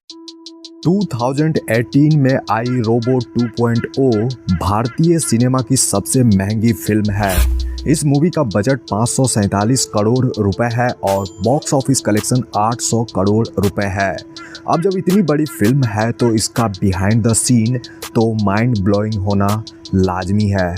2018 में आई रोबो 2.0 भारतीय सिनेमा की सबसे महंगी फिल्म है। इस मूवी का बजट 547 करोड़ रुपए है और बॉक्स ऑफिस कलेक्शन 800 करोड़ रुपए है। अब जब इतनी बड़ी फिल्म है तो इसका बिहाइंड द सीन तो माइंड ब्लोइंग होना लाजमी है।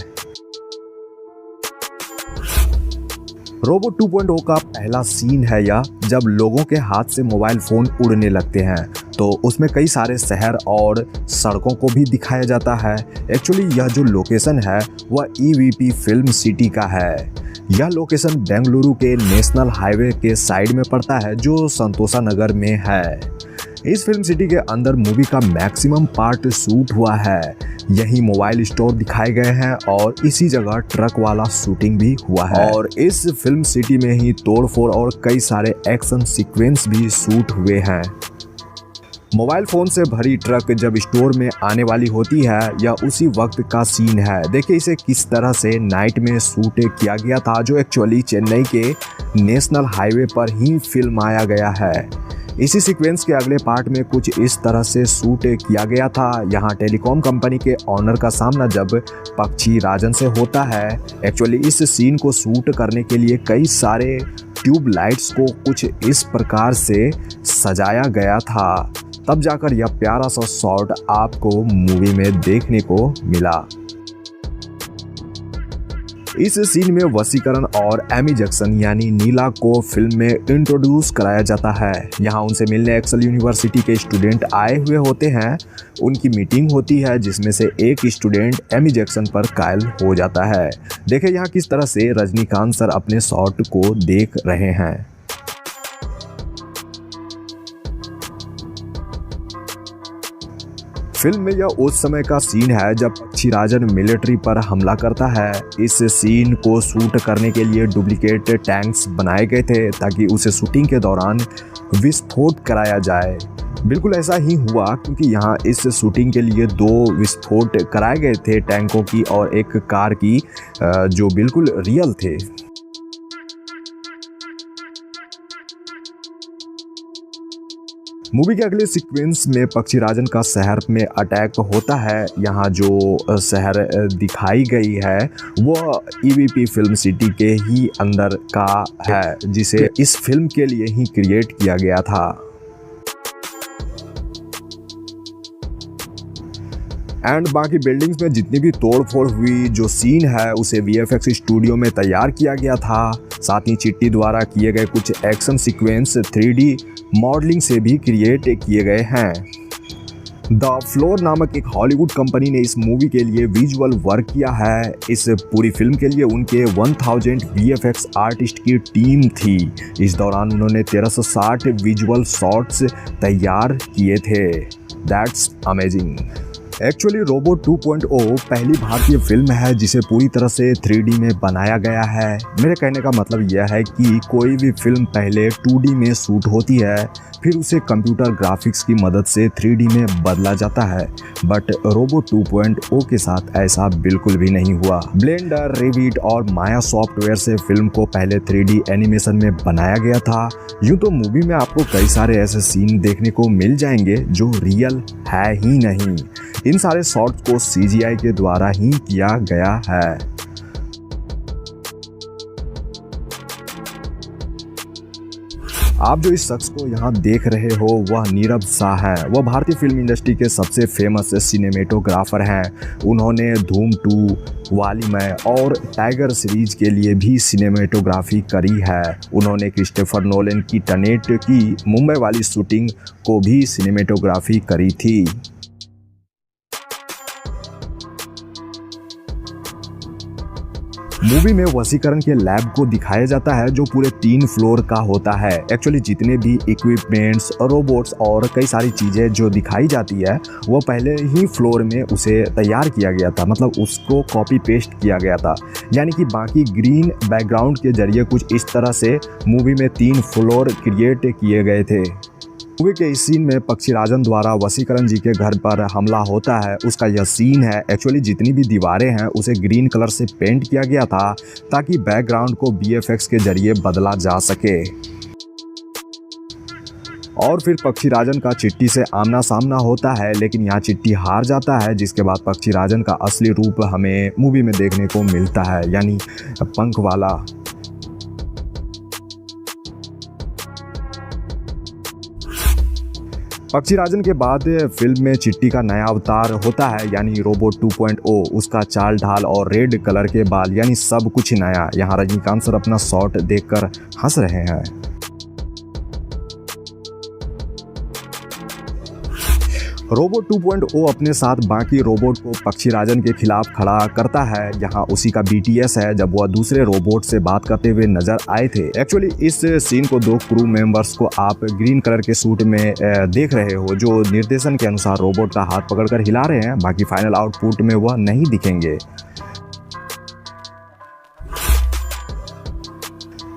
रोबो 2.0 का पहला सीन है यह जब लोगों के हाथ से मोबाइल फ़ोन उड़ने लगते हैं, तो उसमें कई सारे शहर और सड़कों को भी दिखाया जाता है। एक्चुअली यह जो लोकेशन है वह EVP फिल्म सिटी का है। यह लोकेशन बेंगलुरु के नेशनल हाईवे के साइड में पड़ता है जो संतोषा नगर में है। इस फिल्म सिटी के अंदर मूवी का मैक्सिमम पार्ट शूट हुआ है। यही मोबाइल स्टोर दिखाए गए हैं और इसी जगह ट्रक वाला शूटिंग भी हुआ है और इस फिल्म सिटी में ही तोड़फोड़ और कई सारे एक्शन सीक्वेंस भी शूट हुए हैं। मोबाइल फ़ोन से भरी ट्रक जब स्टोर में आने वाली होती है यह उसी वक्त का सीन है। देखिए इसे किस तरह से नाइट में शूट किया गया था, जो एक्चुअली चेन्नई के नेशनल हाईवे पर ही फिल्माया गया है। इसी सीक्वेंस के अगले पार्ट में कुछ इस तरह से शूट किया गया था। यहाँ टेलीकॉम कंपनी के ऑनर का सामना जब पक्षी राजन से होता है। एक्चुअली इस सीन को शूट करने के लिए कई सारे ट्यूब लाइट्स को कुछ इस प्रकार से सजाया गया था, तब जाकर यह प्यारा सा शॉट आपको मूवी में देखने को मिला। इस सीन में वसीकरण और एमी जैक्सन यानी नीला को फिल्म में इंट्रोड्यूस कराया जाता है। यहाँ उनसे मिलने एक्सेल यूनिवर्सिटी के स्टूडेंट आए हुए होते हैं। उनकी मीटिंग होती है जिसमें से एक स्टूडेंट एमी जैक्सन पर कायल हो जाता है। देखिए यहाँ किस तरह से रजनीकांत सर अपने शॉट को देख रहे हैं। फिल्म में यह उस समय का सीन है जब पक्षी राजन मिलिट्री पर हमला करता है। इस सीन को शूट करने के लिए डुप्लीकेट टैंक्स बनाए गए थे ताकि उसे शूटिंग के दौरान विस्फोट कराया जाए। बिल्कुल ऐसा ही हुआ क्योंकि यहाँ इस शूटिंग के लिए 2 विस्फोट कराए गए थे, टैंकों की और एक कार की, जो बिल्कुल रियल थे। मूवी के अगले सीक्वेंस में पक्षी राजन का शहर में अटैक होता है। यहाँ जो शहर दिखाई गई है वो EVP फिल्म सिटी के ही अंदर का है, जिसे इस फिल्म के लिए ही क्रिएट किया गया था। एंड बाकी बिल्डिंग्स में जितनी भी तोड़फोड़ हुई जो सीन है उसे VFX स्टूडियो में तैयार किया गया था। साथ ही चिट्टी द्वारा किए गए कुछ एक्शन सीक्वेंस 3D मॉडलिंग से भी क्रिएट किए गए हैं। द फ्लोर नामक एक हॉलीवुड कंपनी ने इस मूवी के लिए विजुअल वर्क किया है। इस पूरी फिल्म के लिए उनके 1000 VFX आर्टिस्ट की टीम थी। इस दौरान उन्होंने 1360 विजुअल शॉट्स तैयार किए थे। That's amazing. एक्चुअली रोबो 2.0 पहली भारतीय फिल्म है जिसे पूरी तरह से 3D में बनाया गया है। मेरे कहने का मतलब यह है कि कोई भी फिल्म पहले 2D में शूट होती है, फिर उसे कंप्यूटर ग्राफिक्स की मदद से 3D में बदला जाता है, बट रोबो 2.0 के साथ ऐसा बिल्कुल भी नहीं हुआ। ब्लेंडर, रेविट और माया सॉफ्टवेयर से फिल्म को पहले 3D एनिमेशन में बनाया गया था। यूँ तो मूवी में आपको कई सारे ऐसे सीन देखने को मिल जाएंगे जो रियल है ही नहीं। इन सारे शॉट्स को CGI के द्वारा ही किया गया है। आप जो इस शख्स को यहाँ देख रहे हो वह नीरव शाह है। वह भारतीय फिल्म इंडस्ट्री के सबसे फेमस सिनेमेटोग्राफर हैं। उन्होंने धूम 2, वाली मैं और टाइगर सीरीज के लिए भी सिनेमेटोग्राफी करी है। उन्होंने क्रिस्टोफर नोलन की टेनेट की मुंबई वाली शूटिंग को भी सिनेमेटोग्राफी करी थी। मूवी में वसीकरण के लैब को दिखाया जाता है जो पूरे 3 फ्लोर का होता है। एक्चुअली जितने भी इक्विपमेंट्स, रोबोट्स और कई सारी चीज़ें जो दिखाई जाती है वो पहले ही फ्लोर में उसे तैयार किया गया था, मतलब उसको कॉपी पेस्ट किया गया था। यानी कि बाकी ग्रीन बैकग्राउंड के जरिए कुछ इस तरह से मूवी में 3 फ्लोर क्रिएट किए गए थे। मूवी के इस सीन में पक्षी राजन द्वारा वसीकरण जी के घर पर हमला होता है, उसका यह सीन है। एक्चुअली जितनी भी दीवारें हैं उसे ग्रीन कलर से पेंट किया गया था ताकि बैकग्राउंड को VFX के जरिए बदला जा सके। और फिर पक्षीराजन का चिट्टी से आमना सामना होता है, लेकिन यहाँ चिट्टी हार जाता है, जिसके बाद पक्षीराजन का असली रूप हमें मूवी में देखने को मिलता है, यानी पंख वाला। पक्षीराजन के बाद फिल्म में चिट्टी का नया अवतार होता है, यानी रोबोट 2.0। उसका चाल ढाल और रेड कलर के बाल, यानी सब कुछ नया। यहाँ रजनीकांत सर अपना शॉट देखकर हंस रहे हैं। रोबोट 2.0 अपने साथ बाकी रोबोट को पक्षीराजन के खिलाफ खड़ा करता है। यहाँ उसी का BTS है जब वह दूसरे रोबोट से बात करते हुए नजर आए थे। एक्चुअली इस सीन को दो क्रू मेंबर्स को आप ग्रीन कलर के सूट में देख रहे हो, जो निर्देशन के अनुसार रोबोट का हाथ पकड़कर हिला रहे हैं। बाकी फाइनल आउटपुट में वह नहीं दिखेंगे।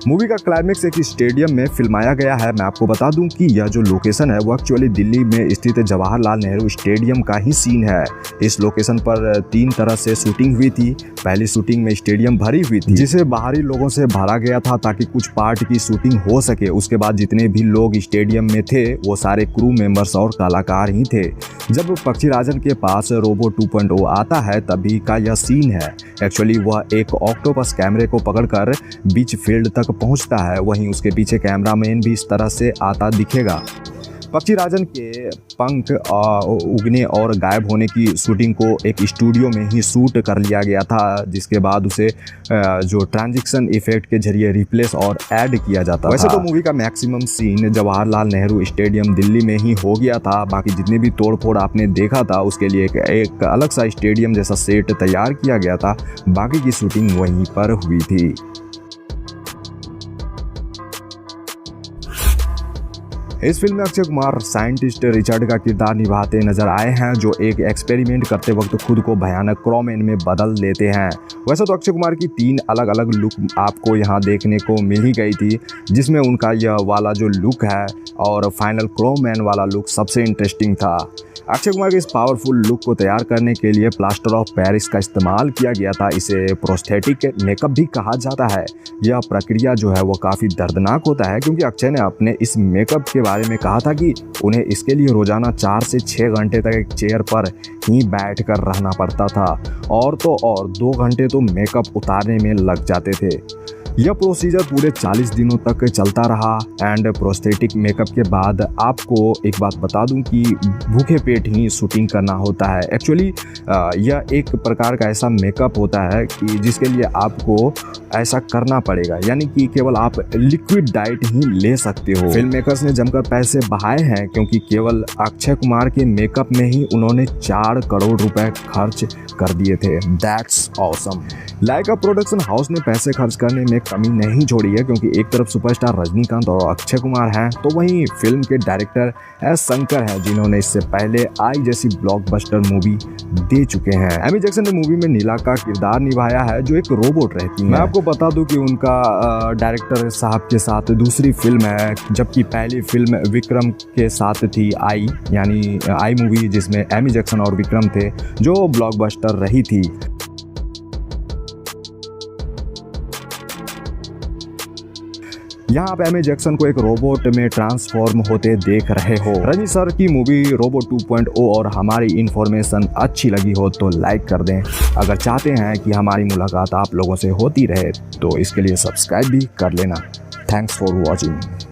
मूवी का क्लाइमेक्स एक स्टेडियम में फिल्माया गया है। मैं आपको बता दूं कि यह जो लोकेशन है वो एक्चुअली दिल्ली में स्थित जवाहरलाल नेहरू स्टेडियम का ही सीन है। इस लोकेशन पर 3 तरह से शूटिंग हुई थी। पहली शूटिंग में स्टेडियम भरी हुई थी, जिसे बाहरी लोगों से भरा गया था ताकि कुछ पार्ट की शूटिंग हो सके। उसके बाद जितने भी लोग स्टेडियम में थे वो सारे क्रू मेंबर्स और कलाकार ही थे। जब पक्षीराजन के पास रोबोट 2.0 आता है तभी का यह सीन है। एक्चुअली वह एक ऑक्टोपस कैमरे को पकड़कर बीच फील्ड तक पहुंचता है, वहीं उसके पीछे कैमरामैन भी इस तरह से आता दिखेगा। पक्षीराजन के पंख उगने और गायब होने की शूटिंग को एक स्टूडियो में ही शूट कर लिया गया था, जिसके बाद उसे जो ट्रांजिशन इफेक्ट के जरिए रिप्लेस और ऐड किया जाता था। वैसे तो मूवी का maximum scene Jawaharlal Nehru stadium Delhi में ही हो गया था। बाकी जितने भी तोड़फोड़ आपने देखा था उसके लिए एक अलग सा स्टेडियम जैसा सेट तैयार किया गया था। बाकी की शूटिंग वहीं पर हुई थी। इस फिल्म में अक्षय कुमार साइंटिस्ट रिचर्ड का किरदार निभाते नजर आए हैं, जो एक एक्सपेरिमेंट करते वक्त खुद को भयानक क्रोमैन में बदल लेते हैं। वैसे तो अक्षय कुमार की 3 अलग अलग लुक आपको यहाँ देखने को मिल ही गई थी, जिसमें उनका यह वाला जो लुक है और फाइनल क्रोमैन वाला लुक सबसे इंटरेस्टिंग था। अक्षय कुमार के इस पावरफुल लुक को तैयार करने के लिए प्लास्टर ऑफ पेरिस का इस्तेमाल किया गया था। इसे प्रोस्थेटिक मेकअप भी कहा जाता है। यह प्रक्रिया जो है वो काफ़ी दर्दनाक होता है, क्योंकि अक्षय ने अपने इस मेकअप के बारे में कहा था कि उन्हें इसके लिए रोजाना 4 से 6 घंटे तक एक चेयर पर ही बैठ कर रहना पड़ता था, और तो और 2 घंटे तो मेकअप उतारने में लग जाते थे। यह प्रोसीजर पूरे 40 दिनों तक चलता रहा। एंड प्रोस्थेटिक मेकअप के बाद आपको एक बात बता दूं कि भूखे पेट ही शूटिंग करना होता है। एक्चुअली यह एक प्रकार का ऐसा मेकअप होता है कि जिसके लिए आपको ऐसा करना पड़ेगा, यानी कि केवल आप लिक्विड डाइट ही ले सकते हो। फिल्म मेकर्स ने जमकर पैसे बहाए हैं, क्योंकि केवल अक्षय कुमार के मेकअप में ही उन्होंने 4 करोड़ रुपए खर्च कर दिए थे। That's awesome. Lyca production house ने पैसे खर्च करने में कमी नहीं छोड़ी है, क्योंकि एक तरफ सुपरस्टार रजनीकांत और अक्षय कुमार हैं, तो वहीं फिल्म के डायरेक्टर एस शंकर हैं, जिन्होंने इससे पहले आई जैसी ब्लॉकबस्टर मूवी दे चुके हैं। एमी जैक्सन ने मूवी में नीला का किरदार निभाया है, जो एक रोबोट रहती है। मैं आपको बता दूं कि उनका डायरेक्टर साहब के साथ दूसरी फिल्म है, जबकि पहली फिल्म विक्रम के साथ थी आई, यानी आई मूवी, जिसमें एमी जैक्सन और विक्रम थे, जो ब्लॉकबस्टर रही थी। यहाँ आप एमी जैक्सन को एक रोबोट में ट्रांसफॉर्म होते देख रहे हो। रजनी सर की मूवी रोबोट 2.0 और हमारी इन्फॉर्मेशन अच्छी लगी हो तो लाइक कर दें। अगर चाहते हैं कि हमारी मुलाकात आप लोगों से होती रहे तो इसके लिए सब्सक्राइब भी कर लेना। Thanks for watching.